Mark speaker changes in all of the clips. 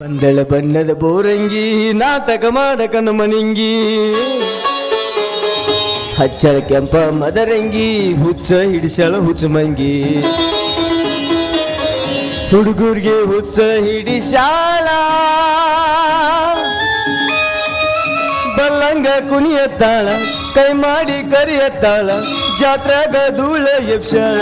Speaker 1: ಬಂದಳ ಬಣ್ಣದ ಬೋರಂಗಿ ನಾಟಕ ಮಾಡಕನ ಮನಿಂಗಿ ಹಚ್ಚಳ ಕೆಂಪ ಮದರಂಗಿ ಹುಚ್ಚ ಹಿಡಿಸಳ ಹುಚ್ಚ ಮಂಗಿ ಹುಡುಗರಿಗೆ ಹುಚ್ಚ ಹಿಡಿಸಾಳ ಬಲ್ಲಂಗ ಕುಣಿಯತ್ತಾಳ ಕೈ ಮಾಡಿ ಕರಿಯತ್ತಾಳ ಜಾತ್ರಾಗ ಧೂಳ ಎಬ್ಸಳ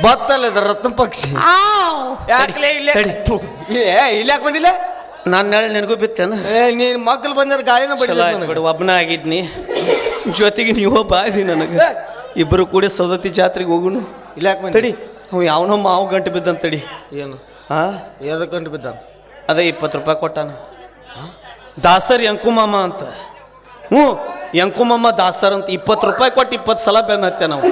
Speaker 1: ಬತ್ತಲ್ಲ ರತ್ನ ಪಕ್ಷಿ ಯಾಕಲೇ ಇಲ್ಲ ಇಲ್ಲಾಕ್ ಬಂದಿಲ್ಲ
Speaker 2: ನಾನು ನಾಳೆ ನಿನಗೂ ಬಿತ್ತೇನ
Speaker 1: ನೀನ್ ಮಕ್ಕಳು ಬಂದಾರ ಗಾಳಿನ
Speaker 2: ಬಿಡು ಒಬ್ಬನ ಆಗಿದ್ನಿ ಜೊತೆಗೆ ನೀವು ಬಾದಿ ನನಗೆ ಇಬ್ಬರು ಕೂಡಿ ಸೌದತ್ತಿ ಜಾತ್ರೆಗೆ ಹೋಗುನು
Speaker 1: ಇಲ್ಲಾಕ್ ಬಂದ
Speaker 2: ತಡಿ ಅವ ಯಾವನೋ ಮಾವು ಗಂಟು ಬಿದ್ದಂತ ತಡಿ
Speaker 1: ಏನು
Speaker 2: ಹಾ
Speaker 1: ಯಾವ್ದಕ್ ಗಂಟು ಬಿದ್ದ
Speaker 2: ಅದೇ 20 ರೂಪಾಯಿ ಕೊಟ್ಟಾನ ದಾಸರ್ ಎಂಕುಮಾಮ ಅಂತ ಹ್ಞೂ ಎಂಕುಮಾಮ ದಾಸರ್ ಅಂತ 20 ರೂಪಾಯಿ ಕೊಟ್ಟು 20 ಸಲ ಬೆನ್ನ ಹತ್ತೆ ನಾವು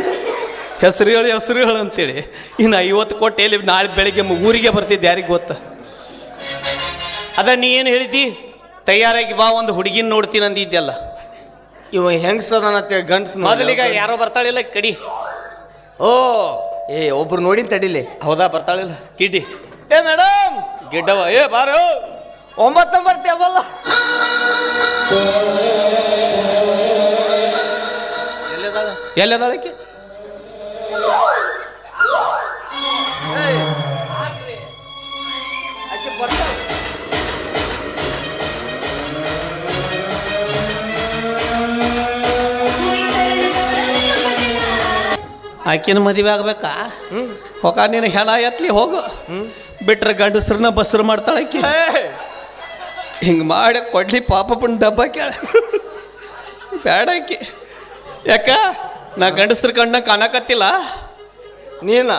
Speaker 2: ಹೆಸರು ಹೇಳು ಅಂತೇಳಿ ಇನ್ನು 50 ಕೊಟ್ಟು ಎಲ್ಲಿ ನಾಳೆ ಬೆಳಿಗ್ಗೆ ಊರಿಗೆ ಬರ್ತಿದ್ದೆ ಯಾರಿಗೆ ಗೊತ್ತ ಅದ ನೀ ಏನು ಹೇಳಿದ್ದಿ ತಯಾರಾಗಿ ಬಾ ಒಂದು ಹುಡುಗಿನ ನೋಡ್ತೀನಿ ಅಂದಿದ್ದೆಲ್ಲ
Speaker 1: ಇವ ಹೆಂಗ್ಸದನ ಗಂಡ್ಸ್
Speaker 2: ಮೊದಲಿಗ ಯಾರೋ ಬರ್ತಾಳಿಲ್ಲ ಕಡಿ
Speaker 1: ಓ ಒಬ್ರು ನೋಡಿನ ತಡಿಲಿ
Speaker 2: ಹೌದಾ ಬರ್ತಾಳಿಲ್ಲ ಕಿಡ್ಡಿ
Speaker 1: ಏ ಮೇಡಮ್
Speaker 2: ಗಿಡ್ಡವ ಬಾರೋ
Speaker 1: 9 ಬರ್ತೇವಲ್ಲ
Speaker 2: ಎಲ್ಲದಾಳಕ್ಕೆ ಆಕಿನ ಮದುವೆ ಆಗ್ಬೇಕಾ ಹೊಕ ನೀನು ಹೆಣ ಎತ್ಲಿ ಹೋಗು ಬಿಟ್ರೆ ಗಂಡಸ್ರನ್ನ ಬಸ್ರು ಮಾಡ್ತಾಳೆ ಆಕಿ ಹಿಂಗೆ ಮಾಡಿ ಕೊಡ್ಲಿ ಪಾಪಪ್ಪನ ಡಬ್ಬ ಕೇಳ ಬೇಡ ಆಕಿ ಯಾಕ ನಾ ಗಂಡಸ್ರ ಕಣ್ಣ ಕಾಣಕತ್ತಿಲ್ಲ
Speaker 1: ನೀನ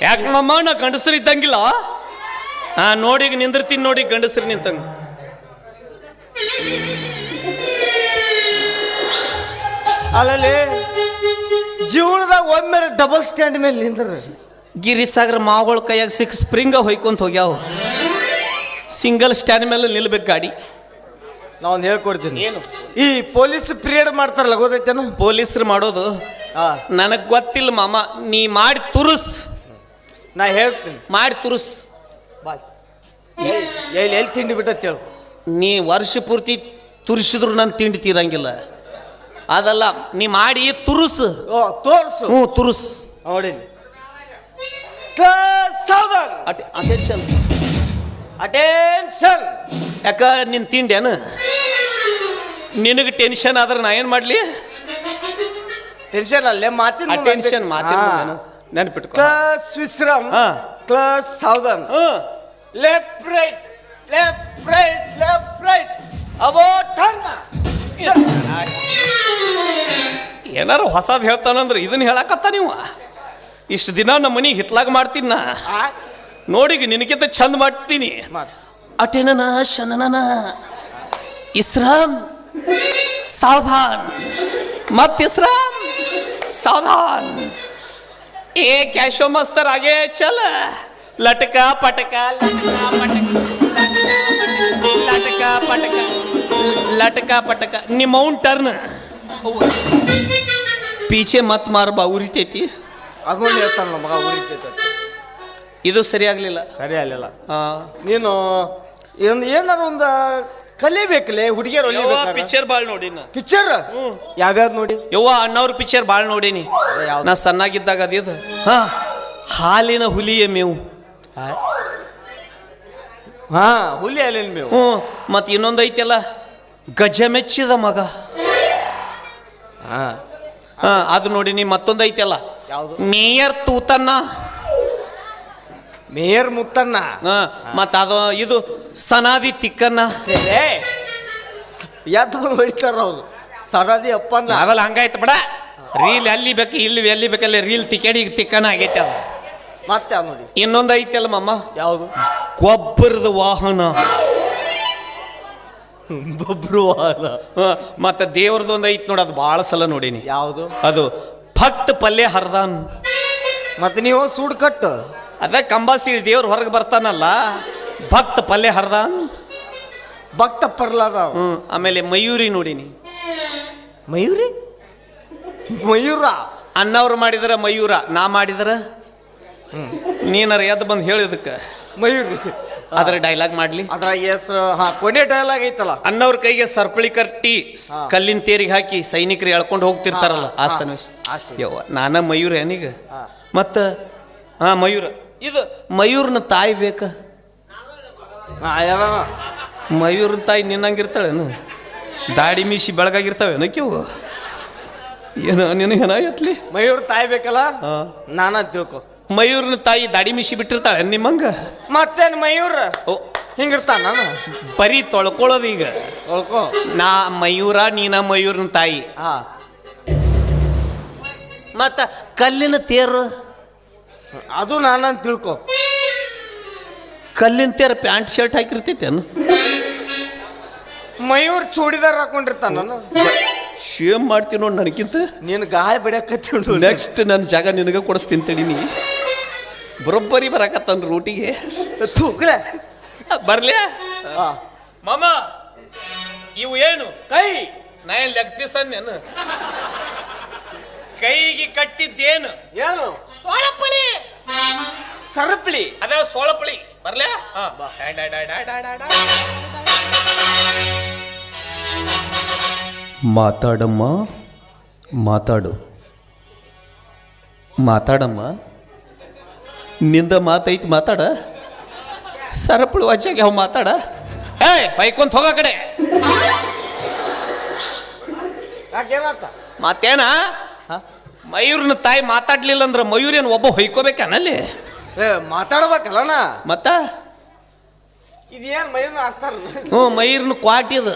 Speaker 2: ಯಾಕೆ ಮಮ್ಮ ನಾ ಗಂಡಸ್ರು ಇದ್ದಂಗಿಲ್ಲ ನೋಡಿ ನಿಂದಿರ್ತೀನಿ ನೋಡಿ ಗಂಡಸ್ರು ನಿಂತಂಗ
Speaker 1: ಅಲ್ಲಲ್ಲಿ ಜೀವನದಾಗ ಒಮ್ಮೆ ಡಬಲ್ ಸ್ಟ್ಯಾಂಡ್ ಮೇಲೆ ನಿಂದ್ರ
Speaker 2: ಗಿರಿಸಾಗರ ಮಾವುಗಳ ಕೈಯಾಗ 6 ಸ್ಪ್ರಿಂಗ ಹೊಯ್ಕೊಂತ ಹೋಗ್ಯಾವ ಸಿಂಗಲ್ ಸ್ಟ್ಯಾಂಡ್ ಮೇಲೆ ನಿಲ್ಬೇಕು ಗಾಡಿ
Speaker 1: ನಾವೊಂದು ಹೇಳ್ಕೊಡ್ತೀನಿ
Speaker 2: ಏನು
Speaker 1: ಈ ಪೊಲೀಸ್ ಪಿರಿಯಡ್ ಮಾಡ್ತಾರಲ್ಲ ಗೊತ್ತೈತೇನ
Speaker 2: ಪೊಲೀಸರು ಮಾಡೋದು ನನಗೆ ಗೊತ್ತಿಲ್ಲ ಮಾಮ ನೀ ಮಾಡಿ ತುರುಸ್
Speaker 1: ನಾ ಹೇಳ್ತೀನಿ
Speaker 2: ಮಾಡಿ ತುರುಸ್
Speaker 1: ಬಾಯ್ ಎಲ್ಲಿ ತಿಂಡಿ ಬಿಟ್ಟೇಳು
Speaker 2: ನೀ ವರ್ಷ ಪೂರ್ತಿ ತುರಿಸಿದ್ರು ನಾನು ತಿಂಡಿ ತೀರಂಗಿಲ್ಲ ಅದಲ್ಲ ನೀ ಮಾಡಿ ತುರುಸ್
Speaker 1: ತೋರ್ಸು
Speaker 2: ಹ್ಞೂ ತುರುಸ್
Speaker 1: ನೋಡಿ
Speaker 2: ಅಟೆನ್ಷನ್
Speaker 1: ಅಟೆನ್ಷನ್
Speaker 2: ಯಾಕ ನಿನ್ ತಿಂಡೇನು ನಿನಗೆ ಟೆನ್ಷನ್ ಆದ್ರೆ ನಾ ಏನು ಮಾಡಲಿ
Speaker 1: ಟೆನ್ಷನ್ ಅಲ್ಲೇ ಮಾತಿನ
Speaker 2: ಅಟೆನ್ಷನ್ ಮಾತಿನ ನೆನಪಿಟ್ಕೊ
Speaker 1: ಕ್ಲಾಸ್ ವಿಶ್ರಾಮ್ ಕ್ಲಾಸ್ ಸಾವಧಾನ್ left right left right left right about turn
Speaker 2: ಏನಾರು ಹೊಸದು ಹೇಳ್ತಾನಂದ್ರೆ ಇದನ್ನ ಹೇಳಕತ್ತ ನೀವು ಇಷ್ಟು ದಿನ ನಮ್ಮ ಮನೆಗೆ ಹಿತ್ಲಾಗ ಮಾಡ್ತೀನಿ ನಾ ನೋಡಿಗ ನಿನಗಿಂತ ಚಂದ ಮಾಡ್ತೀನಿ ಅಟೆನನ ಶನನ ಇಸ್ರಾಮ್ ಸಾವಧಾನ್ ಮತ್ ಇಸ್ರಾಮ್ ಸಾವಧಾನ್ ಏ ಕ್ಯಾಶೋ ಮಸ್ತರ್ ಆಗೆ ಚಲ ಲಟಕ ಪಟಕ ಲಟಕ ಪಟಕ ಲಟಕ ಪಟಕ ನಿಮ್ಮ ಮೌನ್ ಟರ್ನ್ ಪೀಚೆ ಮತ್ ಮಾರ್ಬಾ ಉರಿತೈತಿ
Speaker 1: ಅದೊಂದು ಹೇಳ್ತಾನ ಮಗ ಉರಿತೈತಿ
Speaker 2: ಇದು ಸರಿ ಆಗ್ಲಿಲ್ಲ
Speaker 1: ಸರಿ ಆಗಲಿಲ್ಲ ನೀನು ಏನಾರು ಒಂದು ಕಲಿಬೇಕಲ್ಲೇ ಹುಡುಗಿಯರು
Speaker 2: ಪಿಕ್ಚರ್ ಭಾಳ ನೋಡಿ
Speaker 1: ಪಿಕ್ಚರ್ ಯಾವ್ಯಾವ್ದು ನೋಡಿ
Speaker 2: ಯವ್ವ ಅಣ್ಣವ್ರ ಪಿಕ್ಚರ್ ಭಾಳ ನೋಡೀನಿ ನಾ ಸಣ್ಣಾಗಿದ್ದಾಗ ಅದಿದು ಹಾಲಿನ ಹುಲಿಯ ಮೇವು
Speaker 1: ಹುಲಿ ಹಾಲಿನ ಮೇವು
Speaker 2: ಮತ್ತು ಇನ್ನೊಂದು ಐತೆಲ್ಲ ಗಜ ಮೆಚ್ಚಿದ ಮಗ ಅದು ನೋಡಿನಿ ಮತ್ತೊಂದು ಐತೆಲ್ಲ
Speaker 1: ಯಾವುದು
Speaker 2: ಮೇಯರ್ ತೂತನ್ನ
Speaker 1: ಮೇಯರ್ ಮುತ್ತನ್ನ
Speaker 2: ಮತ್ತ ಅದು ಇದು ಸನಾದಿ ತಿಕ್ಕನ್ನ
Speaker 1: ಎದ್ದು ಹೊಡಿತಾರ ಅವ್ರು ಸನಾದಿ ಅಪ್ಪನ್ನ
Speaker 2: ಅವೆಲ್ಲ ಹಂಗಾಯ್ತು ಬಿಡ ರೀಲ್ ಎಲ್ಲಿ ಬೇಕು ಇಲ್ಲಿ ಎಲ್ಲಿ ಬೇಕಲ್ಲಿ ರೀಲ್ ತಿಕ್ಕಡಿ ತಿಕ್ಕನ ಆಗೈತೆ ಅದು
Speaker 1: ಮತ್ತೆ ನೋಡಿ
Speaker 2: ಇನ್ನೊಂದು ಐತೆಲ್ಲ ಮಮ್ಮ
Speaker 1: ಯಾವುದು
Speaker 2: ಗೊಬ್ಬರದ ವಾಹನ
Speaker 1: ಗೊಬ್ಬರ ವಾಹನ
Speaker 2: ಮತ್ತೆ ದೇವ್ರದ್ದು ಒಂದು ಐತೆ ನೋಡಿ ಅದು ಭಾಳ ಸಲ ನೋಡೀನಿ
Speaker 1: ಯಾವುದು
Speaker 2: ಅದು ಭಕ್ತ ಪಲ್ಯ ಹರ್ದಾನ್
Speaker 1: ಮತ್ತೆ ನೀವು ಸೂಡ್ ಕಟ್ಟು
Speaker 2: ಅದೇ ಕಂಬಾಸಿ ದೇವ್ರ ಹೊರಗೆ ಬರ್ತಾನಲ್ಲ ಭಕ್ತ ಪಲ್ಯ ಹರ್ದಾನ್
Speaker 1: ಭಕ್ತ ಪರ್ಲಾದ
Speaker 2: ಆಮೇಲೆ ಮಯೂರಿ ನೋಡೀನಿ
Speaker 1: ಮಯೂರಿ ಮಯೂರ
Speaker 2: ಅಣ್ಣವ್ರು ಮಾಡಿದ್ರ ಮಯೂರ, ನಾ ಮಾಡಿದ್ರ ನೀನಾರ ಎದ್ದು ಬಂದು ಹೇಳಿದಕ್ಕೆ
Speaker 1: ಮಯೂರ್
Speaker 2: ಅದ್ರ ಡೈಲಾಗ್ ಮಾಡ್ಲಿ.
Speaker 1: ಅದ್ರಾಗ ಎಸ್ ಕೊನೆ ಡೈಲಾಗ್ ಐತಲ್ಲ,
Speaker 2: ಅಣ್ಣವ್ರ ಕೈಗೆ ಸರ್ಪಳಿ ಕಟ್ಟಿ ಕಲ್ಲಿನ ತೇರಿಗೆ ಹಾಕಿ ಸೈನಿಕರು ಎಳ್ಕೊಂಡು ಹೋಗ್ತಿರ್ತಾರಲ್ಲ ಆ ಸನ್ನಿವೇಶ. ಯವ್ವ ನಾನ ಮಯೂರ ಏನೀಗ ಮತ್ತ ಮಯೂರ. ಇದು ಮಯೂರ್ನ ತಾಯಿ ಬೇಕ? ಮಯೂರ್ನ ತಾಯಿ ನಿನ್ನಂಗಿರ್ತಾಳೇನು? ದಾಡಿ ಮೀಸಿ ಬೆಳಗಾಗಿರ್ತಾವೇನು ಕಿವು? ಏನು ನಿನಗೇನಾಗತ್ಲಿ?
Speaker 1: ಮಯೂರ್ ತಾಯಿ ಬೇಕಲ್ಲ, ನಾನ ತಿಳ್ಕೊ.
Speaker 2: ಮಯೂರ್ನ ತಾಯಿ ದಾಡಿ ಮೀಸಿ ಬಿಟ್ಟಿರ್ತಾಳೆ ನಿಮ್ಮಂಗ?
Speaker 1: ಮತ್ತೇನ್ ಮಯೂರ್
Speaker 2: ಓ
Speaker 1: ಹಿಂಗಿರ್ತಾನ? ನಾನು
Speaker 2: ಬರೀ ತೊಳ್ಕೊಳ್ಳೋದು ಈಗ.
Speaker 1: ತೊಳ್ಕೊ.
Speaker 2: ನಾ ಮಯೂರ, ನೀನ ಮಯೂರ್ನ ತಾಯಿ. ಮತ್ತ ಕಲ್ಲಿನ ತೇರು
Speaker 1: ಅದು ನಾನಂತ ತಿಳ್ಕೊ.
Speaker 2: ಕಲ್ಲಿನ ತೇರು ಪ್ಯಾಂಟ್ ಶರ್ಟ್ ಹಾಕಿರ್ತೈತೇನು?
Speaker 1: ಮಯೂರ್ ಚೂಡಿದಾರ್ ಹಾಕೊಂಡಿರ್ತಾನ. ನಾನು
Speaker 2: ಶೇಮ್ ಮಾಡ್ತೀನಿ ನೋಡಿ ನನಗಿಂತ.
Speaker 1: ನೀನು ಗಾಯ ಬಿಡಕತ್ತಿ.
Speaker 2: ನೆಕ್ಸ್ಟ್ ನನ್ನ ಜಾಗ ನಿನಗೆ ಕೊಡಿಸ್ತೀನಿ ತಡೀನಿ. ಬರೋಬ್ಬರಿ ಬರಾಕತ್ತಂದ್ರ ರೂಟಿಗೆ
Speaker 1: ತೂಕ್ಲೆ
Speaker 2: ಬರ್ಲ್ಯಾ ಮಾಮ. ಇವು ಏನು ಕೈ? ನಾ ಏನು ಲೆಗ್ ಪೀಸ್ ಅಂದೇನು? ಕೈಗೆ ಕಟ್ಟಿದ್ದೇನು?
Speaker 1: ಏನು?
Speaker 2: ಸೋಳಪಳಿ.
Speaker 1: ಸರಪಳಿ.
Speaker 2: ಅದೇ ಸೋಳಪಳಿ. ಬರ್ಲ್ಯಾ? ಮಾತಾಡಮ್ಮ, ಮಾತಾಡು. ಮಾತಾಡಮ್ಮ, ನಿಂದ ಮಾತೈತಿ, ಮಾತಾಡ. ಸರಪಳಿ ವಾಚಾಗ ಯಾವ ಮಾತಾಡ? ಬೈಕೊಂತ ಹೋಗ ಕಡೆ. ಮತ್ತೇನ ಮಯೂರ್ನ ತಾಯಿ ಮಾತಾಡ್ಲಿಲ್ಲ ಅಂದ್ರ ಮಯೂರೇನು ಒಬ್ಬ ಹೊಯ್ಕೋಬೇಕನಲ್ಲಿ?
Speaker 1: ಮಾತಾಡ್ಬೇಕಲ್ಲಣ್ಣ.
Speaker 2: ಮತ್ತ
Speaker 1: ಇದೇನ್ ಮಯೂರ್ನ ಆಸ್ತಾರ?
Speaker 2: ಮಯೂರ್ನ ಕ್ವಾಟಿದ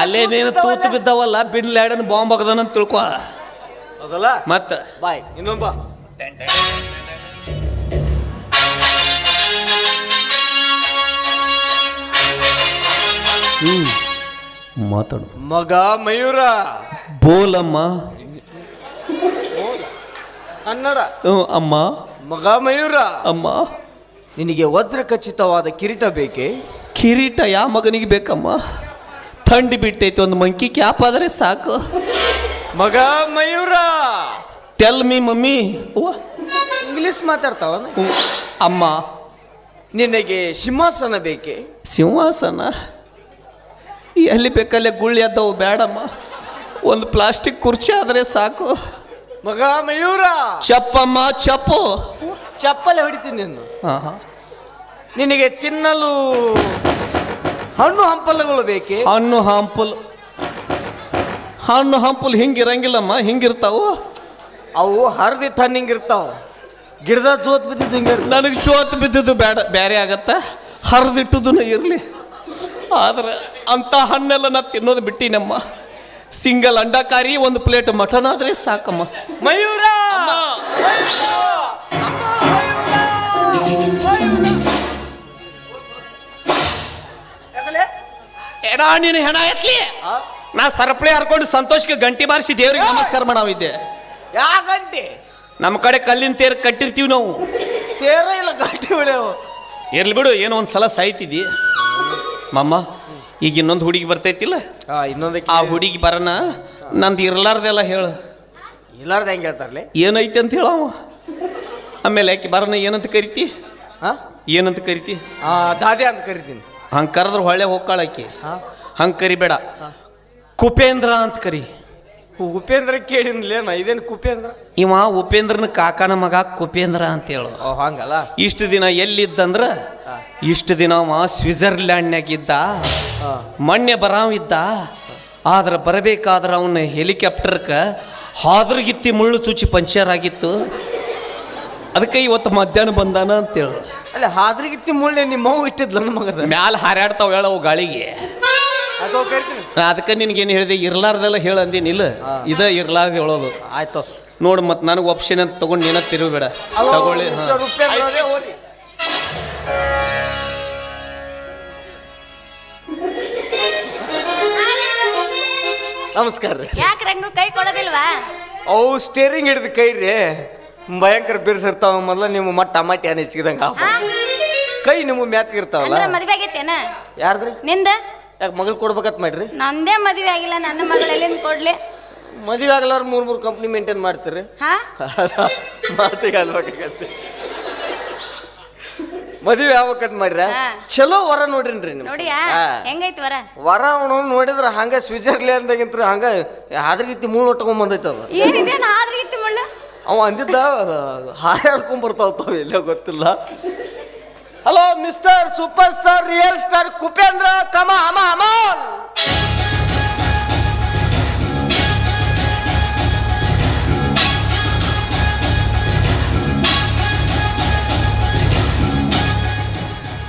Speaker 2: ಅಲ್ಲೇನೇನು ತೂತು ಬಿದ್ದಾವಲ್ಲ, ಬಿನ್ ಲ್ಯಾಡನ್ ಬಾಂಬ್ ಆಗದಾನಂತ ತಿಳ್ಕೊ.
Speaker 1: ಅದಲ್ಲ
Speaker 2: ಮತ್ತ
Speaker 1: ಬಾಯ್ ಇನ್ನೊಬ್ಬ
Speaker 2: ಮಾತಾಡು.
Speaker 1: ಮಗ ಮಯೂರ.
Speaker 2: ಬೋಲಮ್ಮ.
Speaker 1: ಕನ್ನಡ.
Speaker 2: ಅಮ್ಮ.
Speaker 1: ಮಗ ಮಯೂರ.
Speaker 2: ಅಮ್ಮ.
Speaker 1: ನಿನಗೆ ವಜ್ರ ಖಚಿತವಾದ ಕಿರೀಟ ಬೇಕೆ?
Speaker 2: ಕಿರೀಟ ಯಾವ ಮಗನಿಗೆ ಬೇಕಮ್ಮ? ಥಂಡಿ ಬಿಟ್ಟೈತಿ, ಒಂದು ಮಂಕಿ ಕ್ಯಾಪ್ ಆದ್ರೆ ಸಾಕು.
Speaker 1: ಮಗ Mayura.
Speaker 2: Tell me mummy.
Speaker 1: English ಮಾತಾಡ್ತಾವ?
Speaker 2: ಅಮ್ಮ.
Speaker 1: ನಿನಗೆ ಸಿಂಹಾಸನ ಬೇಕೆ?
Speaker 2: ಸಿಂಹಾಸನ ಎಲ್ಲಿ ಬೇಕಲ್ಲೇ ಗುಳ್ಳಿ ಅದ್ದವು ಬೇಡಮ್ಮ, ಒಂದು ಪ್ಲಾಸ್ಟಿಕ್ ಕುರ್ಚಿ ಆದ್ರೆ ಸಾಕು.
Speaker 1: ಮಗ ಮಯೂರ.
Speaker 2: ಚಪ್ಪಮ್ಮ ಚಪ್ಪು.
Speaker 1: ಚಪ್ಪಲೆ ಹೊಡಿತೀನಿ ನೀನು. ನಿನಗೆ ತಿನ್ನಲು ಹಣ್ಣು ಹಂಪಲುಗಳು ಬೇಕೆ?
Speaker 2: ಹಣ್ಣು ಹಂಪಲು. ಹಣ್ಣು ಹಂಪಲು ಹಿಂಗಿರಂಗಿಲ್ಲಮ್ಮ, ಹಿಂಗಿರ್ತಾವು.
Speaker 1: ಅವು ಹರಿದಿಟ್ಟು ಹಣ್ಣು ಹಿಂಗಿರ್ತಾವ, ಗಿಡದ ಜೋತ್ ಬಿದ್ದಿದ್ದು ಹಿಂಗೆ.
Speaker 2: ನನಗೆ ಚೋತ್ ಬಿದ್ದಿದ್ದು ಬೇಡ, ಬೇರೆ ಆಗತ್ತ. ಹರಿದಿಟ್ಟುದು ಇರಲಿ, ಆದ್ರೆ ಅಂತ ಹಣ್ಣೆಲ್ಲ ನಾ ತಿನ್ನೋದು ಬಿಟ್ಟಿನಮ್ಮ. ಸಿಂಗಲ್ ಅಂಡಾಕಾರಿ, ಒಂದು ಪ್ಲೇಟ್ ಮಟನ್ ಆದ್ರೆ ಸಾಕಮ್ಮ.
Speaker 1: ಮಯೂರ.
Speaker 2: ಏನೋ ನೀನು ಹೆಣ ಎತ್ಲಿ. ನಾ ಸರಪಳಿ ಹರ್ಕೊಂಡು ಸಂತೋಷಕ್ಕೆ ಗಂಟಿ ಬಾರಿಸಿ ದೇವ್ರಿಗೆ ನಮಸ್ಕಾರ ಮಾಡಾವಿದ್ದೆ.
Speaker 1: ಯಾ ಗಂಟೆ?
Speaker 2: ನಮ್ಮ ಕಡೆ ಕಲ್ಲಿನ ತೇರು ಕಟ್ಟಿರ್ತೀವಿ ನಾವು.
Speaker 1: ತೇರ ಇಲ್ಲ ಗಂಟೆ ಬಿಡವು.
Speaker 2: ಇರ್ಲಿ ಬಿಡು, ಏನೋ ಒಂದು ಸಲ ಸಾಯ್ತಿದ್ದಿ ಮಮ್ಮ. ಈಗ ಇನ್ನೊಂದು ಹುಡುಗಿ ಬರ್ತೈತಿಲ್ಲ,
Speaker 1: ಇನ್ನೊಂದು
Speaker 2: ಆ ಹುಡುಗಿ ಬರೋಣ. ನಂದು ಇರ್ಲಾರ್ದೆಲ್ಲ ಹೇಳು.
Speaker 1: ಇರ್ಲಾರ್ದ ಹೆಂಗೆ ಹೇಳ್ತಾರಲ್ಲ?
Speaker 2: ಏನೈತಿ ಅಂತ ಹೇಳವ. ಆಮೇಲೆ ಯಾಕೆ ಬರೋಣ ಏನಂತ ಕರಿತಿ? ಏನಂತ ಕರಿತಿ?
Speaker 1: ದಾದೆ ಅಂತ ಕರಿತೀನಿ.
Speaker 2: ಹಂಗೆ ಕರೆದ್ರೆ ಹೊಳ್ಳೆ ಹೋಗ್ಕಾಳಕಿ. ಹಂಗೆ ಕರಿಬೇಡ, ಕುಪೇಂದ್ರ ಅಂತ ಕರಿ.
Speaker 1: ಉಪೇಂದ್ರ ಕೇಳಿನ್ಲೇನ? ಇದೇನು ಕುಪೇಂದ್ರ?
Speaker 2: ಇವ ಉಪೇಂದ್ರನ ಕಾಕನ ಮಗ ಕುಪೇಂದ್ರ ಅಂತ ಹೇಳು.
Speaker 1: ಹಂಗಲ್ಲ.
Speaker 2: ಇಷ್ಟು ದಿನ ಎಲ್ಲಿದ್ದಂದ್ರ, ಇಷ್ಟು ದಿನ ಅವ ಸ್ವಿಟ್ಜರ್ಲ್ಯಾಂಡ್ನಾಗಿದ್ದ. ಮೊನ್ನೆ ಬರಾವಿದ್ದ, ಆದ್ರೆ ಬರಬೇಕಾದ್ರೆ ಅವನ ಹೆಲಿಕಾಪ್ಟರ್ಕ ಹಾದ್ರಗಿತ್ತಿ ಮುಳ್ಳು ಚುಚ್ಚಿ ಪಂಚರ್ ಆಗಿತ್ತು. ಅದಕ್ಕೆ ಇವತ್ತು ಮಧ್ಯಾಹ್ನ ಬಂದಾನ ಅಂತೇಳು.
Speaker 1: ಅಲ್ಲ ಹಾದ್ರಗಿತ್ತಿ ಮುಳ್ಳೆ ನಿಮ್ಮ ಮಗು ಇಟ್ಟಿದ್ಲ ನನ್ನ ಮಗದ
Speaker 2: ಮ್ಯಾಲ ಹಾರಾಡ್ತಾವ ಹೇಳವು ಗಾಳಿಗೆ. ಅದಕ್ಕೆ ನಿನ್ಗೇನು ಹೇಳಿದೆ, ಇರ್ಲಾರ್ದೆಲ್ಲ ಹೇಳಂದಿನಿಲ್ಲ, ಇದ ಇರ್ಲಾರ್ದ ಹೇಳೋದು.
Speaker 1: ಆಯ್ತು
Speaker 2: ನೋಡು, ಮತ್ತೆ ನನಗೆ ಆಪ್ಷನ್ ಅಂತ ತಗೊಂಡು ನೀನ ತಿರುಗಬೇಡ. ತಗೊಳ್ಳಿ.
Speaker 1: ನಮಸ್ಕಾರ ರೀ.
Speaker 3: ಯಾಕೆ ರಂಗು ಕೈ ಕೊಡೋದಿಲ್ವಾ?
Speaker 1: ಅವು ಸ್ಟೇರಿಂಗ್ ಹಿಡಿದು ಕೈ ರೀ ಭಯಂಕರ ಬಿರ್ಸಿರ್ತಾವ. ಮೊದಲ ನಿಮ್ಮ ಮಟ್ಟ ಟಮಾಟಿ ಹಣ್ಣು ಹೆಚ್ಚಿದಂಗ ಕೈ ನಿಮ್ಮ ಮ್ಯಾತ್ಗಿರ್ತಾವಲ್ಲ.
Speaker 3: ಮದ್ವೆ ಆಗೈತೇನ?
Speaker 1: ಯಾರ್ದ್ರಿ?
Speaker 3: ನಿಂದ?
Speaker 1: ಯಾಕೆ ಮಗಳು ಕೊಡ್ಬೇಕತ್ ಮಾಡ್ರಿ?
Speaker 3: ನಂದೇ ಮದ್ವೆ ಆಗಿಲ್ಲ, ನನ್ನ ಮಗಳೆಲ್ಲ ಕೊಡ್ಲಿ.
Speaker 1: ಮದುವೆ ಆಗ್ಲಾರ 3 ಕಂಪ್ನಿ ಮೇಂಟೈನ್ ಮಾಡ್ತೀರಿ
Speaker 3: ಹಾ
Speaker 1: ಮಾತಿಗೆ ಅಲ್ಬೇಕಾಗತ್ತೆ ಮದುವೆ ಯಾವಕ್ಕಂತ ಮಾಡ್ರ
Speaker 3: ಹಾ.
Speaker 1: ಚಲೋ ವರ ನೋಡ್ರಿನ್ರಿ ನಿಮ್
Speaker 3: ನೋಡಿಯಾ ಹೆಂಗೈತಿ
Speaker 1: ವರ ಅವನು ನೋಡಿದ್ರ ಹಂಗ ಸ್ವಿಟ್ಜರ್ಲ್ಯಾಂಡ್ದಾಗಿಂತ್ರ ಹಂಗ ಅದ್ರಗಿತ್ತಿ ಮುಳ್ಳು ಹೊಟ್ಕೊಂಡ್ ಬಂದೈತ ಅದ
Speaker 3: ಏನಿದೆ ಆದ್ರಿಗಿತ್ತು ಮುಳ್ಳು
Speaker 1: ಅವ ಅಂದಿದ್ದ ಹಾರಾಡ್ಕೊಂಡ್ ಬರ್ತಾವ ಎಲ್ಲೋ ಗೊತ್ತಿಲ್ಲ hello mister super star real star Kupendra ಕಮ ಅಮ ಅಮೋಲ್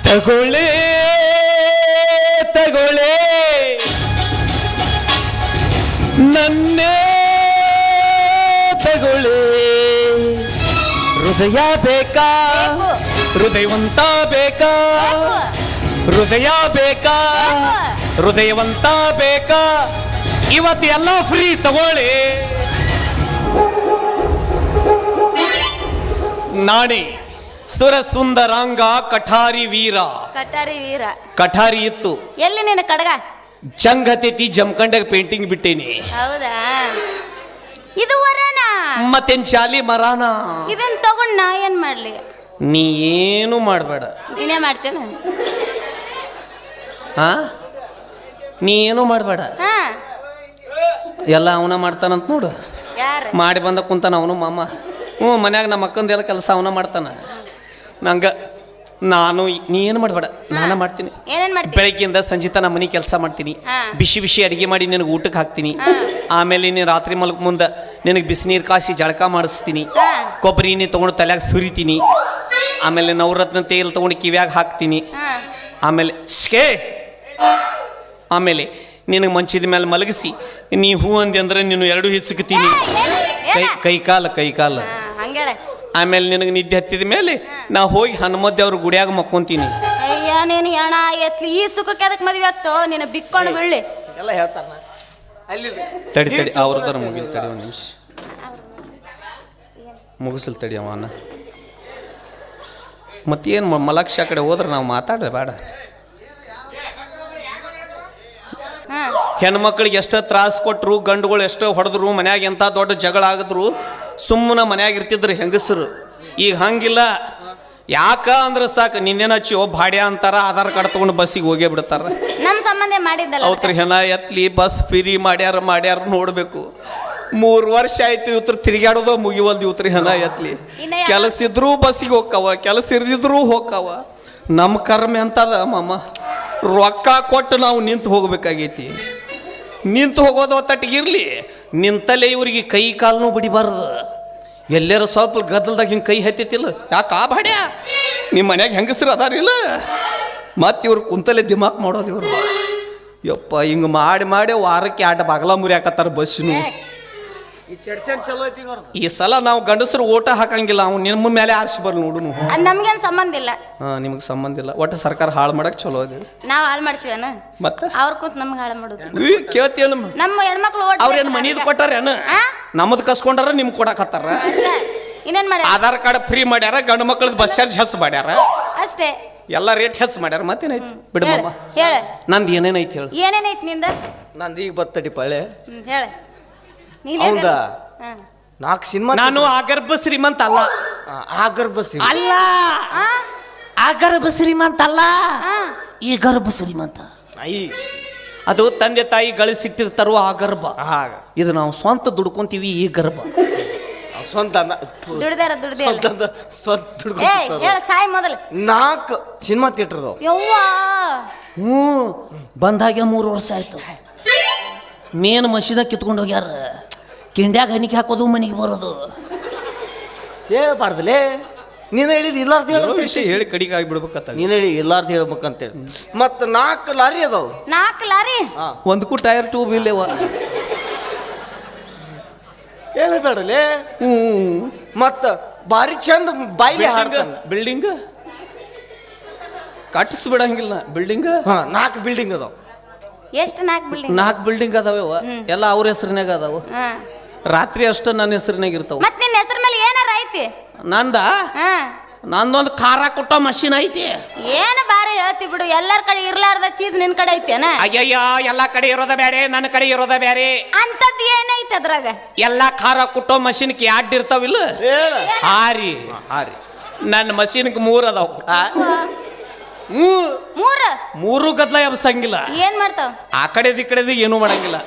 Speaker 2: ತಗೊಳ್ಳೆ ತಗೊಳ್ಳೆ ನನ್ನೇ ತಗೊಳ್ಳೆ ಹೃದಯ ಬೇಕಾ ಹೃದಯವಂತ ಬೇಕಾ ಹೃದಯ ಬೇಕಾ ಹೃದಯವಂತ ಬೇಕಾ ಇವತ್ತು ಎಲ್ಲ ಫ್ರೀ ತಗೊಳ್ಳಿ ನಾಣಿ ಸುರ ಸುಂದರಾಂಗ ಕಠಾರಿ ವೀರ
Speaker 3: ಕಟ್ಟಾರಿ ವೀರ
Speaker 2: ಕಠಾರಿ ಇತ್ತು
Speaker 3: ಎಲ್ಲಿ ನಿನ್ನ ಕಡಗ
Speaker 2: ಜಂಗತೈತಿ ಜಮಖಂಡಾಗ ಪೇಂಟಿಂಗ್ ಬಿಟ್ಟೇನಿ
Speaker 3: ಹೌದಾ ಇದು ವರನಾ
Speaker 2: ಮತ್ತೇನ್ ಚಾಲಿ ಮರಾನ
Speaker 3: ಇದನ್ನ ತಗೊಂಡ್ ನಾ ಏನ್ ಮಾಡ್ಲಿ
Speaker 2: ನೀ ಏನು ಮಾಡಬೇಡ
Speaker 3: ನೀನೇ ಮಾಡ್ತೇನೆ
Speaker 2: ಹಾ ನೀ ಏನು ಮಾಡಬೇಡ
Speaker 3: ಹಾ
Speaker 2: ಎಲ್ಲ ಅವನ ಮಾಡ್ತಾನಂತ ನೋಡು
Speaker 3: ಯಾರ
Speaker 2: ಮಾಡಿ ಬಂದ ಕುಂತಾನ ಅವನು ಮಾಮ ಮನ್ಯಾಗ ನಮ್ಮ ಅಕ್ಕಂದೆಲ್ಲ ಕೆಲಸ ಅವನ ಮಾಡ್ತಾನ ನಂಗ ನಾನು ನೀ ಏನು ಮಾಡಬೇಡ ನಾನು ಮಾಡ್ತೀನಿ
Speaker 3: ಏನೇನ್ ಮಾಡ್ತೀನಿ
Speaker 2: ಬೆಳಗ್ಗೆಯಿಂದ ಸಂಜೆ ತನ ಮನೆ ಕೆಲಸ ಮಾಡ್ತೀನಿ
Speaker 3: ಹಾ.
Speaker 2: ಬಿಸಿ ಬಿಸಿ ಅಡಿಗೆ ಮಾಡಿ ನಿನಗೆ ಊಟಕ್ಕೆ ಹಾಕ್ತೀನಿ
Speaker 3: ಹಾ.
Speaker 2: ಆಮೇಲೆ ನೀನು ರಾತ್ರಿ ಮಲ್ಕ ಮುಂದೆ ನಿನಗೆ ಬಿಸಿನೀರು ಕಾಸಿ ಜಳಕ ಮಾಡಿಸ್ತೀನಿ
Speaker 3: ಹಾ.
Speaker 2: ಕೊಬ್ಬರಿ ಎಣ್ಣೆ ತೊಗೊಂಡು ತಲೆಯಾಗ ಸುರಿತೀನಿ ಆಮೇಲೆ ನವರತ್ನ ತೇಲ್ ತೊಗೊಂಡು ಕಿವ್ಯಾಗ ಹಾಕ್ತೀನಿ
Speaker 3: ಹಾ
Speaker 2: ಆಮೇಲೆ ಸ್ಕೇ ಆಮೇಲೆ ನಿನಗೆ ಮಂಚಿದ ಮೇಲೆ ಮಲಗಿಸಿ ನೀ ಹೂ ಅಂದಿ ಅಂದ್ರೆ ನೀನು ಎರಡು ಹಿಚ್ಕತೀನಿ ಕೈ ಕಾಲ
Speaker 3: ಹಂಗೇಳ
Speaker 2: ಆಮೇಲೆ ನಿನಗೆ ನಿದ್ದೆ ಹತ್ತಿದ ಮೇಲೆ ನಾ ಹೋಗಿ ಹನುಮದ್ದೆ ಅವ್ರ ಗುಡಿಯಾಗ ಮಕ್ಕೊಂತೀನಿ
Speaker 3: ಅಯ್ಯ ನೀನು ಹೆಣ ಎತ್ಲಿ ಈ ಸುಖಕ್ಕೆ ಅದಕ್ಕೆ ಮದುವೆ ಆಗ್ತೋ ನೀನು ಬಿಕ್ಕೊಂಡು ಬೀಳ್ಳಿ
Speaker 1: ಎಲ್ಲ ಹೇಳ್ತಾನ ಅಲ್ಲಿ
Speaker 2: ತಡಿ ಅವ್ರದಾರ ಮುಗಿಲ್ ತಡಿ ಒಂದು ನಿಮಿಷ ಮುಗಿಸಲ್ ತಡಿ ಅವನ ಮತ್ತೇನು ಮಲಕ್ಷ ಕಡೆ ಹೋದ್ರೆ ನಾವು ಮಾತಾಡ ಬೇಡ
Speaker 3: ಹಾ
Speaker 2: ಹೆಣ್ಮಕ್ಳಿಗೆ ಎಷ್ಟೋ ತ್ರಾಸ ಕೊಟ್ಟರು ಗಂಡುಗಳು ಎಷ್ಟೋ ಹೊಡೆದ್ರು ಮನ್ಯಾಗ ಎಂಥ ದೊಡ್ಡ ಜಗಳ ಆಗಿದ್ರು ಸುಮ್ಮನೆ ಮನ್ಯಾಗ ಇರ್ತಿದ್ರು ಹೆಂಗಸರು ಈಗ ಹಂಗಿಲ್ಲ ಯಾಕ ಅಂದ್ರೆ ಸಾಕು ನಿನ್ನೇನ ಹಚ್ಚಿ ಭಾಡ್ಯ ಅಂತಾರ ಆಧಾರ್ ಕಾರ್ಡ್ ತೊಗೊಂಡು ಬಸ್ಸಿಗೆ ಹೋಗೇ ಬಿಡ್ತಾರ
Speaker 3: ನಮ್ಮ ಸಂಬಂಧ ಮಾಡಿದ್ದಲ್ಲ
Speaker 2: ಅವ್ರ ಹೆಣ ಎತ್ಲಿ ಬಸ್ ಫ್ರೀ ಮಾಡ್ಯಾರ ನೋಡಬೇಕು 3 ವರ್ಷ ಆಯ್ತು ಇವತ್ರ ತಿರುಗಾಡೋದು ಮುಗಿವಲ್ದು ಇವತ್ರ ಹೆಣ ಎತ್ಲಿ ಕೆಲಸ ಇದ್ರೂ ಬಸ್ಸಿಗೆ ಹೋಗ್ತಾವ ಕೆಲಸ ಇರ್ದಿದ್ರು ಹೋಗ್ತಾವ ನಮ್ಮ ಕರ್ಮ ಎಂತದ ಮಾಮ ರೊಕ್ಕ ಕೊಟ್ಟು ನಾವು ನಿಂತು ಹೋಗ್ಬೇಕಾಗೈತಿ ನಿಂತು ಹೋಗೋದು ಒತ್ತಟ್ಟಿಗಿರ್ಲಿ ನಿಂತಲ್ಲೇ ಇವ್ರಿಗೆ ಕೈ ಕಾಲನೂ ಬಡಿಬಾರ್ದು ಎಲ್ಲಾರು ಸ್ವಲ್ಪ ಗದ್ದಲ್ದಾಗ ಹಿಂಗೆ ಕೈ ಹತ್ತಿತ್ತಿಲ್ಲ ಯಾಕೆ ಆ ಬಾಡ್ಯ ನಿಮ್ಮ ಮನ್ಯಾಗ ಹೆಂಗಸ್ರು ಅದಾರಿಲ್ಲ ಮತ್ತೆ ಇವ್ರು ಕುಂತಲ್ಲೇ ದಿಮಾಕ್ ಮಾಡೋದು ಇವ್ರು ಯಪ್ಪ ಹಿಂಗೆ ಮಾಡಿ ವಾರಕ್ಕೆ 2 ಬಾಗಲ ಮುರಿ ಹಾಕತ್ತಾರ ಬಸ್ಸಿನು
Speaker 1: ಈ ಚರ್ಚನ್ ಚಲೋ ಐತಿ
Speaker 2: ಈ ಸಲ ನಾವು ಗಂಡಸರು ಓಟ ಹಾಕಂಗಿಲ್ಲ ಅವ್ನು ನಿಮ್ಮ ಮೇಲೆ ಆರಿಸಿ ಬರ್ಲಿ ನೋಡು ನೀವು
Speaker 3: ಅದು ನಮ್ಗೇನು ಸಂಬಂಧ ಇಲ್ಲ
Speaker 2: ಹಾಂ ನಿಮಗೆ ಸಂಬಂಧ ಇಲ್ಲ ಒಟ್ಟು ಸರ್ಕಾರ ಹಾಳು ಮಾಡಕ್ಕೆ ಚಲೋ ಇದೆ
Speaker 3: ನಾವು ಹಾಳು ಮಾಡ್ತೀವನ
Speaker 2: ಮತ್ತೆ
Speaker 3: ಅವ್ರ ಕೂತ್ ನಮ್ಗೆ ಹಾಳು ಮಾಡೋದು
Speaker 2: ಕೇಳ್ತೀಯ
Speaker 3: ನಮ್ಮ ಹೆಣ್ಮಕ್ಳು ಓಟ್
Speaker 2: ಅವ್ರೇನು ಮನೀದು ಕೊಟ್ಟಾರೇನು ನಮ್ಮದು ಕಸ್ಕೊಂಡಾರ ನಿಮ್ಗೆ ಕೊಡಕತ್ತಾರ
Speaker 3: ಇನ್ನೇನ್ ಮಾಡ್ಯಾರ
Speaker 2: ಆಧಾರ್ ಕಾರ್ಡ್ ಫ್ರೀ ಮಾಡ್ಯಾರ ಗಂಡು ಮಕ್ಳದ್ದು ಬಸ್ ಚಾರ್ಜ್ ಹೆಚ್ಚು ಮಾಡ್ಯಾರ
Speaker 3: ಅಷ್ಟೇ
Speaker 2: ಎಲ್ಲ ರೇಟ್ ಹೆಚ್ಚು ಮಾಡ್ಯಾರ ಮತ್ತೇನೈತಿ ಬಿಡಮ್ಮ
Speaker 3: ಹೇಳ
Speaker 2: ನಂದು ಏನೇನೈತಿ ಹೇಳು
Speaker 3: ಏನೇನೈತಿ ನಿಂದ
Speaker 1: ನಂದು ಈಗ ಬತ್ತಡಿ ಪಳೆ
Speaker 3: ಹೇಳ ನೀನ್
Speaker 1: ಹೌದಾ 4 ಸಿನಿಮಾ
Speaker 2: ನಾನು ಆಗರ್ಭ ಶ್ರೀಮಂತ ಅಲ್ಲ
Speaker 1: ಆಗರ್ಭ
Speaker 2: ಅಲ್ಲ ಆಗರ್ಭ ಶ್ರೀಮಂತ ಅಲ್ಲ ಈ ಗರ್ಭ ಶ್ರೀಮಂತ
Speaker 1: ಅಯ್ಯ
Speaker 2: ಅದು ತಂದೆ ತಾಯಿ ಗಳಿಸಿಟ್ಟಿರ್ತಾರೋ ಆ ಗರ್ಭ
Speaker 1: ಆಗ
Speaker 2: ಇದು ನಾವು ಸ್ವಂತ ದುಡ್ಕೊಂತೀವಿ ಈ ಗರ್ಭ
Speaker 1: ಸ್ವಂತ
Speaker 3: ದುಡ್ದಾರ
Speaker 1: ಸ್ವಂತ
Speaker 3: ಏ ಹೇಳ ಸಾಯಿ ಮೊದಲು
Speaker 1: 4 ಸಿನಿಮಾ ಥಿಯೇಟರ್ದು
Speaker 3: ಯವ್ವ
Speaker 2: ಹ್ಞೂ ಬಂದಾಗೆ 3 ವರ್ಷ ಆಯ್ತು ಮೇನ್ ಮಸೀದ ಕಿತ್ಕೊಂಡು ಹೋಗ್ಯಾರ ಕಿಂಡ್ಯಾಗ ಹನಿಕೆ ಹಾಕೋದು ಮನೆಗೆ ಬರೋದು
Speaker 1: ಹೇಳ್ಬಾರ್ದಲೇ ನೀನು ಹೇಳಿದ್ ಇಲ್ಲಾರ್ದು
Speaker 2: ವಿಷಯ ಹೇಳಿ ಕಡಿಗೆ ಆಗಿಬಿಡ್ಬೇಕತ್ತ
Speaker 1: ನೀನು ಹೇಳಿ ಇಲ್ಲಾರ್ದು ಹೇಳ್ಬೇಕಂತೇಳಿ ಮತ್ತು 4 ಲಾರಿ ಅದಾವ
Speaker 3: 4 ಲಾರಿ
Speaker 2: ಒಂದಕ್ಕೂ ಟೈರ್ ಟ್ಯೂಬ್ ಇಲ್ಲೇವ
Speaker 1: ಹೇಳಬೇಡಲೇ
Speaker 2: ಹ್ಞೂ
Speaker 1: ಮತ್ತು ಭಾರಿ ಚಂದ ಬಾಯ್ಲಿ ಹಾಡ್ತಾನೆ
Speaker 2: ಬಿಲ್ಡಿಂಗ್ ಕಟ್ಟಿಸ್ಬಿಡಂಗಿಲ್ಲ ಬಿಲ್ಡಿಂಗ್
Speaker 1: 4 ಬಿಲ್ಡಿಂಗ್ ಅದಾವ
Speaker 3: ಎಷ್ಟು 4 ಬಿಲ್ಡಿಂಗ್
Speaker 2: 4 ಬಿಲ್ಡಿಂಗ್ ಅದಾವ ಎಲ್ಲ ಅವ್ರ ಹೆಸರಿನಾಗ ಅದಾವ ರಾತ್ರಿ ಅಷ್ಟು ನನ್ನ ಹೆಸರಿನಾಗ ಇರ್ತಾವ
Speaker 3: ಮತ್ ನಿನ್ನ ಹೆಸರ ಮೇಲೆ ಏನಾರ ಐತಿ
Speaker 2: ನಂದ ನಂದೊಂದು ಖಾರ ಕುಟ್ಟೋ ಮಷೀನ್ ಐತಿ.
Speaker 3: ಏನು ಬಾರಿ ಹೇಳ್ತಿ ಬಿಡು, ಎಲ್ಲರ ಕಡೆ ಇರ್ಲಾರ್ದ ಚೀಸ್ ನಿನ್ ಕಡೆ ಐತೇನ?
Speaker 2: ಅಯ್ಯಯ್ಯ, ಎಲ್ಲಾ ಕಡೆ ಇರೋದ ಬ್ಯಾರೆ, ನನ್ನ ಕಡೆ ಇರೋದ ಬ್ಯಾರೆ.
Speaker 3: ಅಂತದ್ ಏನೈತಿ ಅದ್ರಾಗ?
Speaker 2: ಎಲ್ಲಾ ಖಾರ ಕುಟ್ಟೋ ಮಷೀನ್ಗೆ ಯಾಡ್ ಇರ್ತಾವಿಲ್ಲ, ಹಾರಿ ಹಾರಿ. ನನ್ನ ಮಷೀನ್ಗೆ 3 ಅದಾವ. ಮೂರು ಗದ್ಲ ಎಬ್ಸಂಗಿಲ್ಲ.
Speaker 3: ಏನ್ ಮಾಡ್ತಾವ?
Speaker 2: ಆ ಕಡೆದು ಈ ಕಡೆದು ಏನೂ ಮಾಡಂಗಿಲ್ಲ.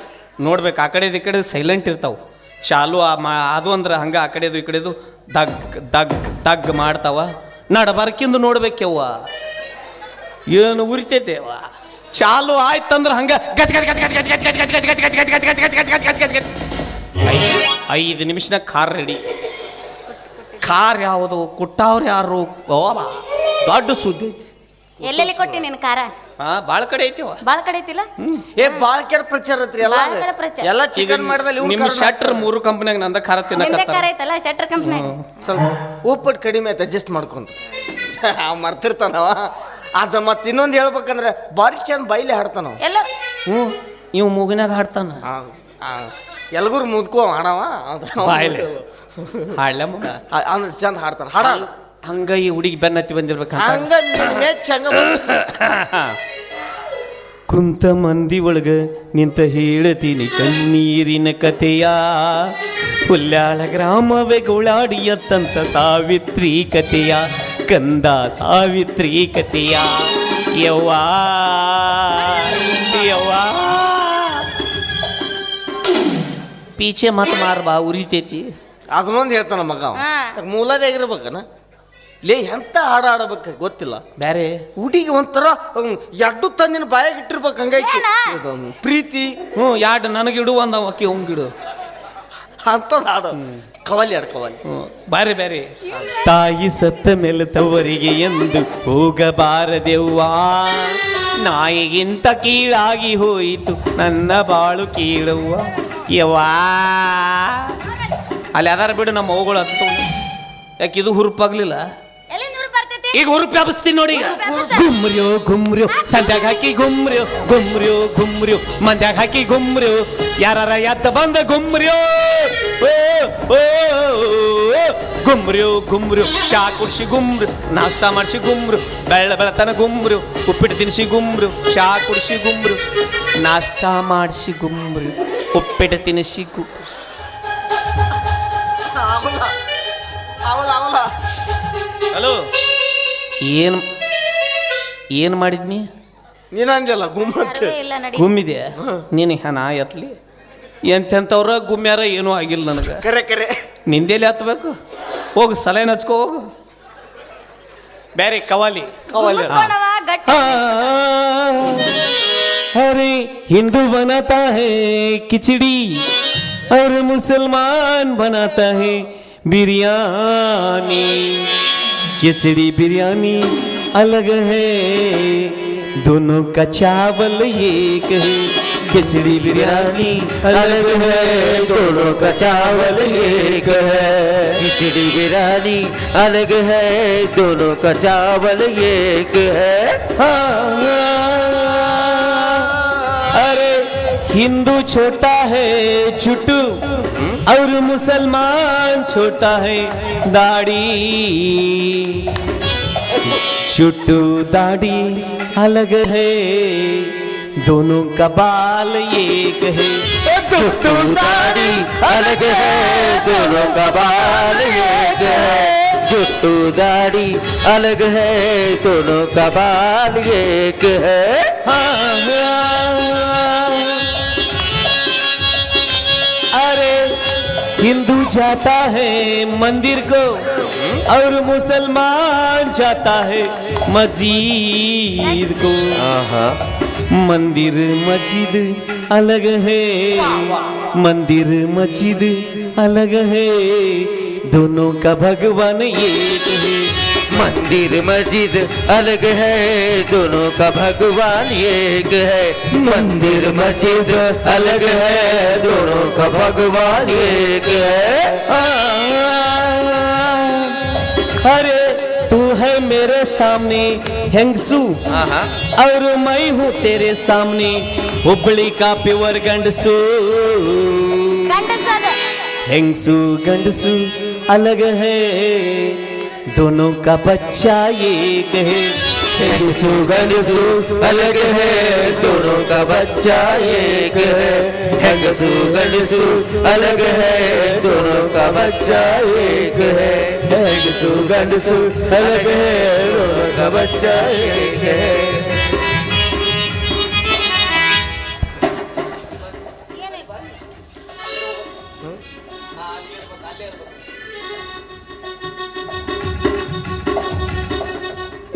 Speaker 2: ನೋಡ್ಬೇಕು, ಆ ಕಡೆದು ಈ ಕಡೆ ಸೈಲೆಂಟ್ ಇರ್ತಾವ. ಚಾಲು ಅದು ಅಂದ್ರೆ ಹಂಗ ಆ ಕಡೆದು ಈ ಕಡೆದು ದಗ್ ದಗ್ ದಗ್ ಮಾಡ್ತಾವ. ನಡಬರ್ಕಿಂದು ನೋಡ್ಬೇಕವ್ವ, ಏನು ಉರಿತೈತೆ ಅವ್ವ. ಚಾಲು ಆಯ್ತಂದ್ರೆ ಹಂಗ ಗಜ್ ಗಜ್ ಗಜ್ ಗಜ್ ಗಜ್ ಗಜ್ ಗಜ್ ಗಜ್ ಗಜ್ ಗಜ್ ಗಜ್ ಗಜ್ ಗಜ್ ಗಜ್ ಗಜ್ ಗಜ್ ಗಜ್ ಗಜ್ ಗಜ್. 5 ನಿಮಿಷನಾಗ ಕಾರ್ ರೆಡಿ. ಕಾರ್ ಯಾವುದು, ಕುಟ್ಟವ್ರು ಯಾರು, ದೊಡ್ಡ ಸುದ್ದಿ.
Speaker 3: ಎಲ್ಲೆಲ್ಲಿ ಕೊಟ್ಟಿ ನಿನ್ ಕಾರ?
Speaker 2: ಬಾಳ ಕಡೆ ಐತಿವ,
Speaker 3: ಬಾಳ ಕಡೆ ಐತಿಲ್ಲ.
Speaker 1: ಬಾಳ ಕೆಟ್ಟ ಪ್ರಚಾರ ಐತ್ರಿ ಎಲ್ಲ.
Speaker 3: ಬಾಳ್ ಕಡೆ ಪ್ರಚಾರ.
Speaker 1: ಎಲ್ಲ ಚಿಕನ್ ಮಾಡಿದಲ್ಲಿ
Speaker 2: ನಿಮ್ಮ ಶಟ್ರ್ 3 ಕಂಪನಿಯಾಗ ನಂದ ಖಾರ
Speaker 3: ನಿಂದೆ ಕಾರ
Speaker 2: ತಿನ್ನಕತ್ತಾರ.
Speaker 3: ಐತಲ್ಲ ಶೆಟ್ರ್ ಕಂಪ್ನಿ.
Speaker 1: ಸ್ವಲ್ಪ ಉಪ್ಪಟ್ಟು ಕಡಿಮೆ ಆಯ್ತು, ಅಡ್ಜಸ್ಟ್ ಮಾಡ್ಕೊಂತ ಮರ್ತಿರ್ತಾನವ. ಅದ ಮತ್ತೆ ಇನ್ನೊಂದು ಹೇಳ್ಬೇಕಂದ್ರೆ ಬಾರಿ ಚಂದ ಬೈಲಿ ಹಾಡ್ತಾನವ.
Speaker 3: ಎಲ್ಲ
Speaker 2: ಇವ್ ಮೂಗಿನಾಗ ಹಾಡ್ತಾನ.
Speaker 1: ಎಲ್ಗೂರು ಮುದ್ಕೋ ಹಾಡವ
Speaker 2: ಬಾಯ್ಲೆ ಹಾಡ್ಲಮ್ಮ.
Speaker 1: ಅಂದ್ರೆ ಚಂದ ಹಾಡ್ತಾನ ಹಾಡ.
Speaker 2: ಹಂಗ ಈ ಹುಡುಗಿ ಬೆನ್ನತ್ತಿ ಬಂದಿರ್ಬೇಕಂತ
Speaker 1: ಹಂಗ ಚಂಗ
Speaker 2: ಕುಂತ ಮಂದಿ ಒಳಗ ನಿಂತ ಹೇಳ್ತೀನಿ ಕಣ್ಣೀರಿನ ಕಥೆಯ. ಹುಲ್ಯಾಳ ಗ್ರಾಮವೇ ಗೋಳಾಡಿಯತ್ತಂತ ಸಾವಿತ್ರಿ ಕಥೆಯ, ಕಂದ ಸಾವಿತ್ರಿ ಕಥೆಯ. ಯವ್ವಾ ಯವ್ವಾ ಪೀಚೆ ಮತ್ ಮಾರ್ಬಾ ಉರಿತೈತಿ.
Speaker 1: ಅದನ್ನೊಂದು ಹೇಳ್ತಾನ ಮಗ. ಮೂಲದಾಗಿರ್ಬೇಕನ ಲೇ, ಎಂತ ಹಾಡ ಆಡಬೇಕು ಗೊತ್ತಿಲ್ಲ.
Speaker 2: ಬ್ಯಾರೆ
Speaker 1: ಹುಡುಗಿ ಒಂಥರ ಎಡ್ಡು ತಂದಿನ ಬಾಯಾಗ ಇಟ್ಟಿರ್ಬೇಕು, ಹಂಗೈತಿ ಪ್ರೀತಿ.
Speaker 2: ಯಾಡ್ ನನಗಿಡು ಒಂದ ಅಕ್ಕಿ ಅವಂಗಿಡು
Speaker 1: ಅಂತದ್ ಹಾಡ. ಕವಲಿ ಹಾಡ ಕವಲಿ.
Speaker 2: ಬ್ಯಾರೆ ಬ್ಯಾರೆ. ತಾಯಿ ಸತ್ತ ಮೇಲೆ ತವರಿಗೆ ಎಂದು ಹೋಗಬಾರದೆವ್ವಾ, ನಾಯಿಗಿಂತ ಕೀಳಾಗಿ ಹೋಯಿತು ನನ್ನ ಬಾಳು ಕೀಳುವ. ಯವ್ವಾ ಅಲ್ಲಿ ಅದಾರ ಬಿಡು, ನಮ್ಮ ಮೌಗಳು ಅಂತ. ಯಾಕೆ ಇದು ಹುರುಪಾಗ್ಲಿಲ್ಲ? ಈಗ ಹುರುಪಿ ಹಬ್ಸ್ತೀನಿ ನೋಡಿ. ಗುಮ್ರ್ಯೋ ಗುಮ್ರ್ಯೋ ಸಂಧ್ಯಾಗ ಹಾಕಿ ಗುಮ್ರ್ಯೋ ಗುಮ್ರ್ಯೋ ಗುಮ್ರ್ಯೋ ಮಂದ್ಯಾಗ ಹಾಕಿ ಗುಮ್ರ್ಯೋ ಯಾರ ಎದ್ದ ಬಂದ ಗುಮ್ರ್ಯೋ ಗುಮ್ರ್ಯೋ ಗುಮ್ರ್ಯೋ ಚಾ ಕುಡ್ಸಿ ಗುಮ್ರು, ನಾಷ್ಟ ಮಾಡಿಸಿ ಗುಮ್ರು, ಬೆಳತನ ಗುಮ್ರು, ಉಪ್ಪಿಟ್ಟು ತಿನ್ಸಿ ಗುಮ್ರು, ಚಾ ಕುಡ್ಸಿ ಗುಮ್ರು, ನಾಷ್ಟ ಮಾಡಿಸಿ ಗುಮ್ರು, ಉಪ್ಪಿಟ್ಟು ತಿನ್ನಿಸಿ ಹಲೋ. ಏನು ಮಾಡಿದ್ನಿ
Speaker 1: ನೀನಂಜಲ್ಲ ಗುಮ್ಮತ್ತೆ
Speaker 3: ಇಲ್ಲ ನಡಿ.
Speaker 2: ಗುಮ್ಮಿದೆ ನೀನು ನಾ ಎತ್ಲಿ ಎಂತೆಂಥವ್ರ ಗುಮ್ಮ್ಯಾರ ಏನೂ ಆಗಿಲ್ಲ ನನಗೆ.
Speaker 1: ಕರೆ ಕರೆ
Speaker 2: ನಿಂದೇಲಿ ಹತ್ಬೇಕು. ಹೋಗು ಸಲೈನ್ ಹಚ್ಕೋ ಹೋಗು. ಬೇರೆ ಕವಾಲಿ
Speaker 3: ಮುಗಿಸ್ಕೊಂಡವ ಗಟ್ಟಿ.
Speaker 2: अरे हिंदू बनाता है खिचड़ी और मुसलमान बनाता है बिरयानी. खिचड़ी बिरयानी अलग है, दोनों का चावल एक है. खिचड़ी बिरयानी अलग है, दोनों का चावल एक है. खिचड़ी बिरयानी अलग है, दोनों का चावल एक है. अरे हिंदू छोटा है छुट्टू और मुसलमान छोटा है दाढ़ी. छुट्टू दाढ़ी अलग है, दोनों का बाल एक है. छुट्टू दाढ़ी अलग है, दोनों का बाल एक है. छुट्टू दाढ़ी अलग है, दोनों का बाल एक है. अरे हिंदू जाता है मंदिर को और मुसलमान जाता है मस्जिद को. मंदिर मस्जिद अलग है, मंदिर मस्जिद अलग है, दोनों का भगवान एक है. मंदिर मस्जिद अलग है, दोनों का भगवान एक है. मंदिर मस्जिद अलग है, दोनों का भगवान एक है. अरे तू है मेरे सामने हेंगसू और मैं हूँ तेरे सामने हुबली का प्योर गंडसू.
Speaker 3: ಗಂಡಸದ
Speaker 2: ಹೆಂಗಸು ಗಂಡಸು अलग है, दोनों का बच्चा एक है
Speaker 1: ಹೆಂಗಸು ಗಂಡಸು अलग है दोनों का बच्चा एक है ಹೆಂಗಸು ಗಂಡಸು अलग है दोनों का बच्चा एक है ಹೆಂಗಸು ಗಂಡಸು अलग है दोनों का बच्चा एक है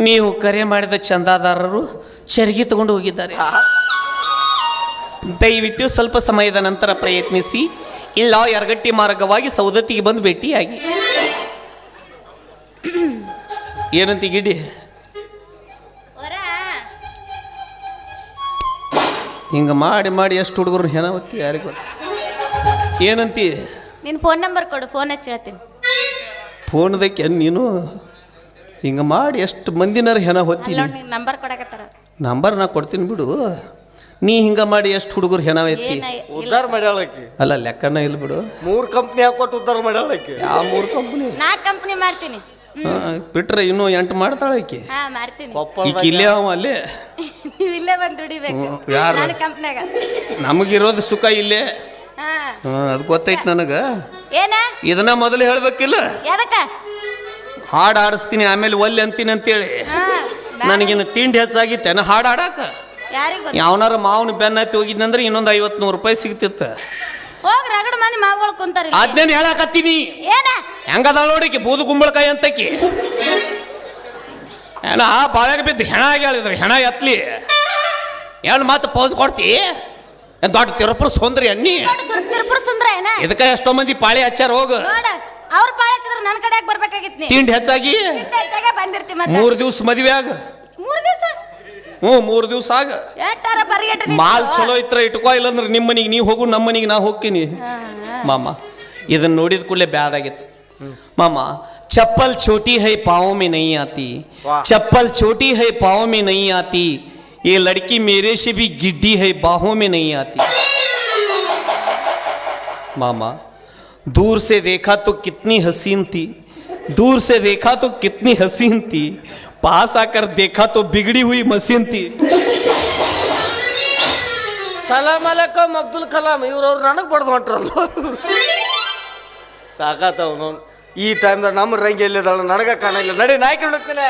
Speaker 2: ನೀವು ಕರೆ ಮಾಡಿದ ಚಂದಾದಾರರು ಚರಿಗೆ ತಗೊಂಡು ಹೋಗಿದ್ದಾರೆ. ದಯವಿಟ್ಟು ಸ್ವಲ್ಪ ಸಮಯದ ನಂತರ ಪ್ರಯತ್ನಿಸಿ, ಇಲ್ಲ ಯರಗಟ್ಟಿ ಮಾರ್ಗವಾಗಿ ಸೌದತ್ತಿಗೆ ಬಂದು ಭೇಟಿಯಾಗಿ. ಏನಂತ ಗಿಡ್ಡಿ ಹಿಂಗೆ ಮಾಡಿ ಮಾಡಿ ಎಷ್ಟು ಹುಡುಗರು ಹೆಣವತ್ತಿ ಯಾರಿಗೆ ಗೊತ್ತು. ಏನಂತಿ?
Speaker 3: ನಿನ್ನ ಫೋನ್ ನಂಬರ್ ಕೊಡು, ಫೋನ್ ಹಚ್ಚಿ ಹೇಳ್ತೀನಿ.
Speaker 2: ಫೋನ್ದಕ್ಕೆ ನೀನು ಹಿಂಗೆ ಮಾಡಿ ಎಷ್ಟು ಮಂದಿನಾರು ಹೆಣ ಹೊತ್ತೀನಿ.
Speaker 3: ನಂಬರ್ ಕೊಡಕತ್ತಾರ.
Speaker 2: ನಂಬರ್ ನಾ ಕೊಡ್ತೀನಿ ಬಿಡು. ನೀ ಹಿಂಗೆ ಮಾಡಿ ಎಷ್ಟು ಹುಡುಗರು ಹೆಣ ಎತ್ತಿ
Speaker 1: ಉದ್ದಾರ ಮಾಡ್ಯಾಳಕ್ಕೆ.
Speaker 2: ಅಲ್ಲ ಲೆಕ್ಕನ ಇಲ್ಲ ಬಿಡು.
Speaker 1: 3 ಕಂಪ್ನಿ ಹಾಕೊಟ್ಟು ಉದ್ದಾರ ಮಾಡ್ಯಾಳಕ್ಕೆ.
Speaker 2: ಯಾವ 3 ಕಂಪ್ನಿ?
Speaker 3: 4 ಕಂಪ್ನಿ ಮಾಡ್ತೀನಿ.
Speaker 2: ಬಿಟ್ರೆ ಇನ್ನೂ 8 ಮಾಡ್ತಾಳೆ ಆಕಿ.
Speaker 3: ಹಾ ಮಾಡ್ತೀನಿ.
Speaker 2: ಈಗ ಇಲ್ಲೇ ಅವ ಅಲ್ಲೇ.
Speaker 3: ನೀವು ಇಲ್ಲೇ ಬಂದು ದುಡಿಬೇಕು ನನ್ನ ಕಂಪ್ನ್ಯಾಗ.
Speaker 2: ನಮಗಿರೋದು ಸುಖ ಇಲ್ಲೇ.
Speaker 3: ಹಾ
Speaker 2: ಅದು ಗೊತ್ತೈತಿ ನನಗೆ.
Speaker 3: ಏನ
Speaker 2: ಇದನ್ನ ಮೊದಲು ಹೇಳ್ಬೇಕಿಲ್ಲ.
Speaker 3: ಎದಕ್ಕ
Speaker 2: ಹಾಡು ಆಡಿಸ್ತೀನಿ ಆಮೇಲೆ ಒಲ್ಲೆ ಅಂತೀನಿ ಅಂತೇಳಿ. ನನಗಿನ್ನು ತಿಂಡಿ ಹೆಚ್ಚಾಗಿತ್ತೇನ ಹಾಡು ಆಡಾಕ.
Speaker 3: ಯಾರಿಗ
Speaker 2: ಯಾವನಾರ ಮಾವನ ಬೆನ್ನ ಹತ್ತಿ ಹೋಗಿದ್ನಂದ್ರೆ ಇನ್ನೊಂದು 50-100 ರೂಪಾಯಿ ಸಿಗ್ತಿತ್ತ.
Speaker 3: ಹೋಗಿ ರಗಡ ಮಂದಿ ಮಾವುಗಳು ಕುಂತಾರ.
Speaker 2: ಅದ್ನೇನು ಹೇಳಾಕತ್ತೀನಿ.
Speaker 3: ಏನ
Speaker 2: ಹೆಂಗದ ನೋಡಿಕೆ ಬೂದು ಕುಂಬಳಕಾಯಿ ಅಂತಕಿ ಏನ ಬಾವ್ಯಾಗ ಬಿದ್ದು ಹೆಣ ಹೇಳಿದ್ರೆ ಹೆಣ ಎತ್ಲಿ ಏನು ಮಾತು ಪೌಸ್ ಕೊಡ್ತಿ. ದೊಡ್ಡ ತಿರುಪುರ ಸೌಂದ್ರಿ ಅನ್ನಿ
Speaker 3: ತಿರುಪುರ ಸುಂದ್ರ ಏನ.
Speaker 2: ಇದಕ್ಕ ಎಷ್ಟೋ ಮಂದಿ ಪಾಳಿ ಹಚ್ಚಾರ. ಹೋಗು
Speaker 3: ನೋಡ ಅವ್ರ ಪಾಳಿ ಹಚ್ಚಿದ್ರೆ ನನ್ನ ಕಡೆಯಾಗ ಬರ್ಬೇಕಾಗಿತ್ತು. ನೀ
Speaker 2: ತಿಂಡಿ ಹೆಚ್ಚಾಗಿ
Speaker 3: ಬಂದಿರ್ತಿ ಮತ್ತೆ
Speaker 2: 3 ದಿವಸ ಮದ್ವೆ ಆಗ.
Speaker 3: 3 ದಿವಸ
Speaker 2: 3 ದಿವಸ ಆಗ.
Speaker 3: ಎಟ್ಟಾರ ಪರಿಗೆಟ್ಟ
Speaker 2: ಮಾಲ್ ಚಲೋ ಇತ್ರ ಇಟ್ಕೋ, ಇಲ್ಲಂದ್ರೆ ನಿಮ್ಮ ಮನಿಗೆ ನೀವು ಹೋಗು, ನಮ್ಮ ಮನಿಗೆ ನಾ ಹೋಗ್ತೀನಿ. ಮಾಮ ಇದನ್ನ ನೋಡಿದ ಕೂಡಲೇ ಬ್ಯಾದಾಗಿತ್ತು. ಮಾಮ ಚಪ್ಪಲ್ छोटी है पाँव में नहीं आती, चप्पल छोटी है पाँव में नहीं आती, ये लड़की मेरे से भी गिड्डी है बाहों में नहीं आती. मामा दूर से देखा तो कितनी हसीन थी, दूर से देखा तो कितनी हसीन थी, पास आकर देखा तो बिगड़ी हुई मशीन थी.
Speaker 1: ಸಲಾಮ್ ಅಲೈಕಮ್ ಅಬ್ದುಲ್ ಕಲಾಂ. ಇವ್ರವ್ರು ನನಗೆ ಬಡ್ದು ಹೊಂಟ್ರಲ್ಲ. ಸಾಕಾತವ್ ಈ ಟೈಮ್ದಾಗ ನಮ್ಮ ರಂಗಿ ಎಲ್ಲಿದ್ದಾಳ ನನಗೆ ಕಾಣಿಲ್ಲ. ನಡಿ ನಾಯ್ಕೊಂಡು ಹೋಗ್ತೀನಿ.